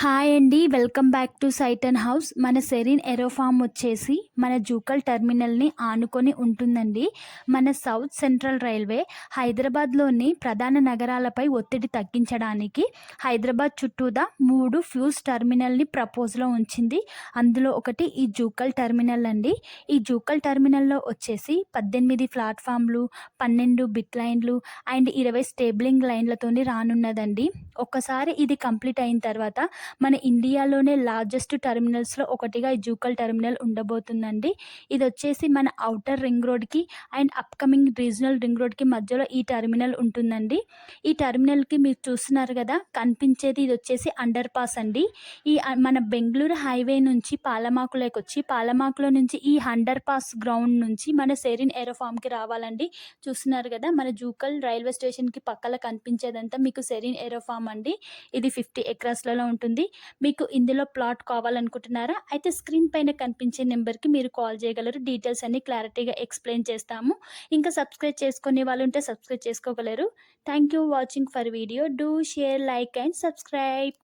Hi అండి. Welcome back to site and house. మన Serene Aero farm వచ్చేసి మన జూకల్ టెర్మినల్‌ని ఆనుకొని ఉంటుందండి. మన సౌత్ సెంట్రల్ రైల్వే హైదరాబాద్‌లోని ప్రధాన నగరాలపై ఒత్తిడి తగ్గించడానికి హైదరాబాద్ చుట్టూతా 3 ఫ్యూజ్ టెర్మినల్‌ని ప్రపోజ్‌లో ఉంచింది. అందులో ఒకటి ఈ జూకల్ టెర్మినల్ అండి. ఈ జూకల్ టెర్మినల్‌లో వచ్చేసి 18 ప్లాట్‌ఫామ్‌లు, 12 బిట్ లైన్‌లు అండ్ 20 స్టేబులింగ్ లైన్‌లతోని రానున్నదండి. ఒక్కసారి ఇది కంప్లీట్ అయిన తర్వాత మన ఇండియాలోనే లార్జెస్ట్ టెర్మినల్స్‌లో ఒకటిగా ఈ జూకల్ టెర్మినల్ ఉండబోతుందండి. ఇదొచ్చేసి మన ఔటర్ రింగ్ రోడ్‌కి అండ్ అప్‌కమింగ్ రీజనల్ రింగ్ రోడ్‌కి మధ్యలో ఈ టెర్మినల్ ఉంటుందండి. ఈ టెర్మినల్‌కి మీరు చూస్తున్నారు గదా! కనిపించేది ఇదొచ్చేసి అండర్ పాస్ అండి. మన బెంగుళూరు హైవే నుంచి పాలమాకులోకొచ్చి, పాలమాకులో నుంచి ఈ అండర్ పాస్ గ్రౌండ్ నుంచి మన సెరీన్ ఏరో ఫార్మ్‌కి రావాలండి. చూస్తున్నారు గదా! మన జూకల్ రైల్వే స్టేషన్‌కి పక్కల కనిపించేదంతా మీకు సెరీన్ ఏరో ఫార్మ్ అండి. ఇది 50 ఎకరాస్‌లలో ఉంటుంది. మీకు ఇందులో ప్లాట్ కావాలనుకుంటున్నారా? అయితే స్క్రీన్ పైన కనిపించే నెంబర్‌కి మీరు కాల్ చేయగలరు. డీటెయిల్స్ అన్నీ క్లారిటీగా ఎక్స్‌ప్లెయిన్ చేస్తాము. ఇంకా సబ్స్క్రైబ్ చేసుకునే వాళ్ళుంటే సబ్స్క్రైబ్ చేసుకోగలరు. Thank you watching for video. Do share, like and subscribe.